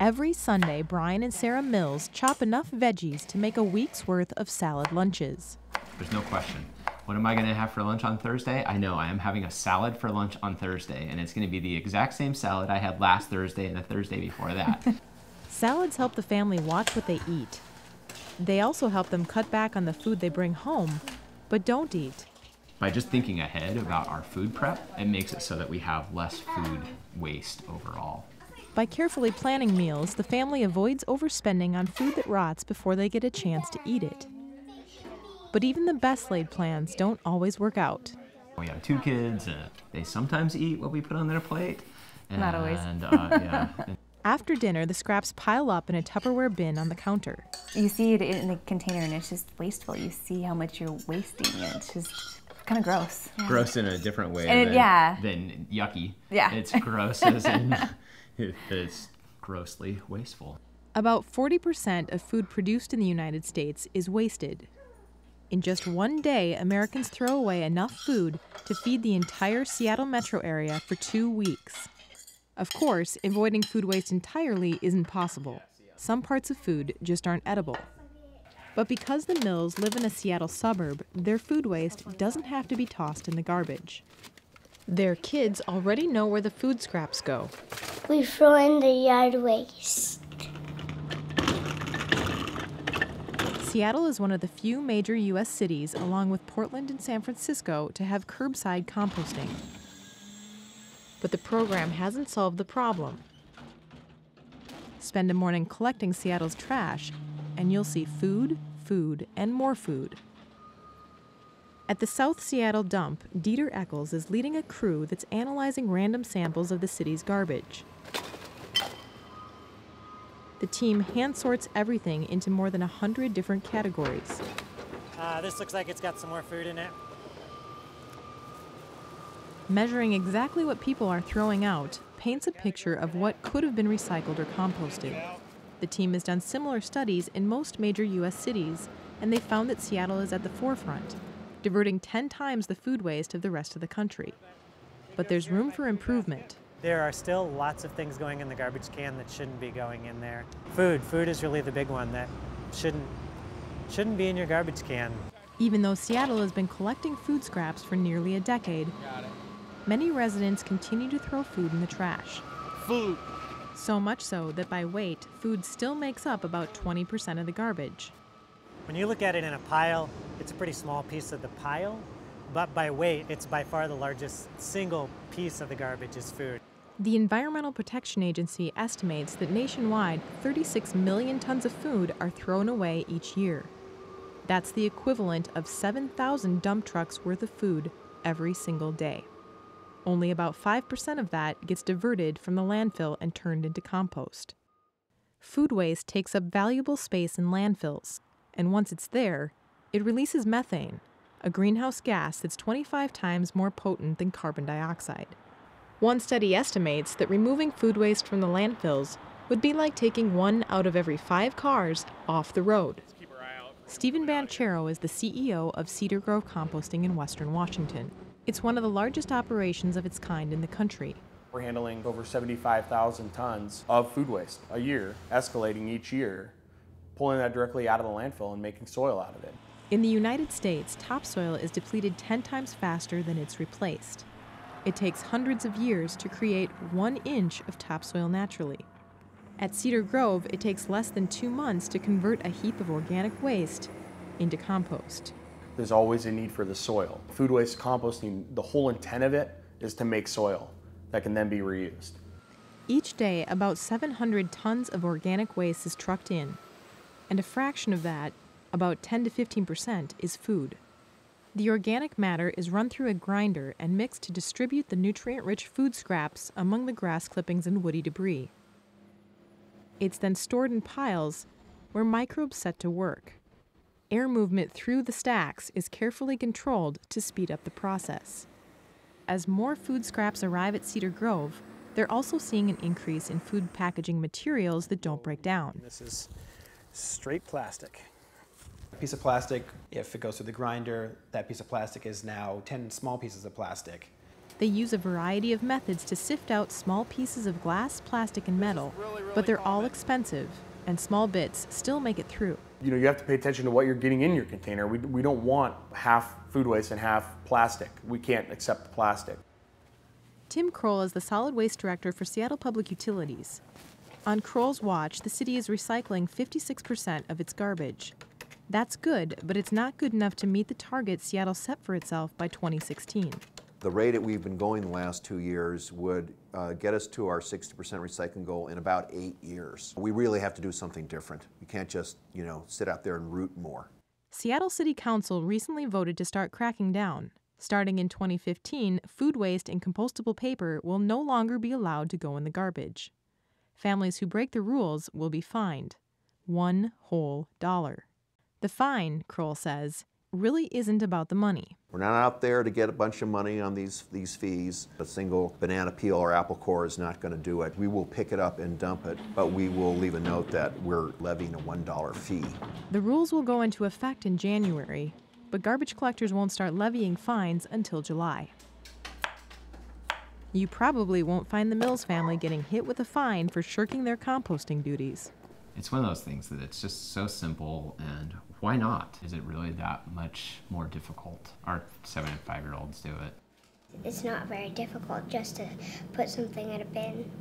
Every Sunday, Brian and Sarah Mills chop enough veggies to make a week's worth of salad lunches. There's no question. What am I going to have for lunch on Thursday? I know I am having a salad for lunch on Thursday, and it's going to be the exact same salad I had last Thursday and the Thursday before that. Salads help the family watch what they eat. They also help them cut back on the food they bring home, but don't eat. By just thinking ahead about our food prep, it makes it so that we have less food waste overall. By carefully planning meals, the family avoids overspending on food that rots before they get a chance to eat it. But even the best laid plans don't always work out. We have 2 kids, they sometimes eat what we put on their plate. Not always. Yeah. After dinner, the scraps pile up in a Tupperware bin on the counter. You see it in a container and it's just wasteful. You see how much you're wasting. It's just kind of gross. Yeah. Gross in a different way than yucky. Yeah. It's gross as in it's grossly wasteful. About 40% of food produced in the United States is wasted. In just one day, Americans throw away enough food to feed the entire Seattle metro area for 2 weeks. Of course, avoiding food waste entirely isn't possible. Some parts of food just aren't edible. But because the Mills live in a Seattle suburb, their food waste doesn't have to be tossed in the garbage. Their kids already know where the food scraps go. We throw in the yard waste. Seattle is one of the few major U.S. cities, along with Portland and San Francisco, to have curbside composting. But the program hasn't solved the problem. Spend a morning collecting Seattle's trash, and you'll see food, food, and more food. At the South Seattle dump, Dieter Eccles is leading a crew that's analyzing random samples of the city's garbage. The team hand sorts everything into more than 100 different categories. This looks like it's got some more food in it. Measuring exactly what people are throwing out paints a picture of what could have been recycled or composted. The team has done similar studies in most major U.S. cities, and they found that Seattle is at the forefront, diverting 10 times the food waste of the rest of the country. But there's room for improvement. There are still lots of things going in the garbage can that shouldn't be going in there. Food is really the big one that shouldn't be in your garbage can. Even though Seattle has been collecting food scraps for nearly a decade, many residents continue to throw food in the trash. Food! So much so that by weight, food still makes up about 20% of the garbage. When you look at it in a pile, it's a pretty small piece of the pile, but by weight, it's by far the largest single piece of the garbage is food. The Environmental Protection Agency estimates that nationwide, 36 million tons of food are thrown away each year. That's the equivalent of 7,000 dump trucks worth of food every single day. Only about 5% of that gets diverted from the landfill and turned into compost. Food waste takes up valuable space in landfills, and once it's there, it releases methane, a greenhouse gas that's 25 times more potent than carbon dioxide. One study estimates that removing food waste from the landfills would be like taking 1 out of every 5 cars off the road. Stephen Banchero is the CEO of Cedar Grove Composting in Western Washington. It's one of the largest operations of its kind in the country. We're handling over 75,000 tons of food waste a year, escalating each year, pulling that directly out of the landfill and making soil out of it. In the United States, topsoil is depleted 10 times faster than it's replaced. It takes hundreds of years to create 1 inch of topsoil naturally. At Cedar Grove, it takes less than 2 months to convert a heap of organic waste into compost. There's always a need for the soil. Food waste composting, the whole intent of it is to make soil that can then be reused. Each day, about 700 tons of organic waste is trucked in, and a fraction of that, about 10 to 15%, is food. The organic matter is run through a grinder and mixed to distribute the nutrient-rich food scraps among the grass clippings and woody debris. It's then stored in piles where microbes set to work. Air movement through the stacks is carefully controlled to speed up the process. As more food scraps arrive at Cedar Grove, they're also seeing an increase in food packaging materials that don't break down. This is straight plastic. A piece of plastic, if it goes through the grinder, that piece of plastic is now 10 small pieces of plastic. They use a variety of methods to sift out small pieces of glass, plastic, and metal, but they're all expensive, and small bits still make it through. You know, you have to pay attention to what you're getting in your container. We don't want half food waste and half plastic. We can't accept plastic. Tim Kroll is the solid waste director for Seattle Public Utilities. On Kroll's watch, the city is recycling 56% of its garbage. That's good, but it's not good enough to meet the target Seattle set for itself by 2016. The rate that we've been going the last 2 years would get us to our 60% recycling goal in about 8 years. We really have to do something different. We can't just, sit out there and root more. Seattle City Council recently voted to start cracking down. Starting in 2015, food waste and compostable paper will no longer be allowed to go in the garbage. Families who break the rules will be fined $1 whole. The fine, Kroll says, really isn't about the money. We're not out there to get a bunch of money on these fees. A single banana peel or apple core is not going to do it. We will pick it up and dump it, but we will leave a note that we're levying a $1 fee. The rules will go into effect in January, but garbage collectors won't start levying fines until July. You probably won't find the Mills family getting hit with a fine for shirking their composting duties. It's one of those things that it's just so simple, and why not? Is it really that much more difficult? Our 7 and 5-year-olds do it. It's not very difficult just to put something in a bin.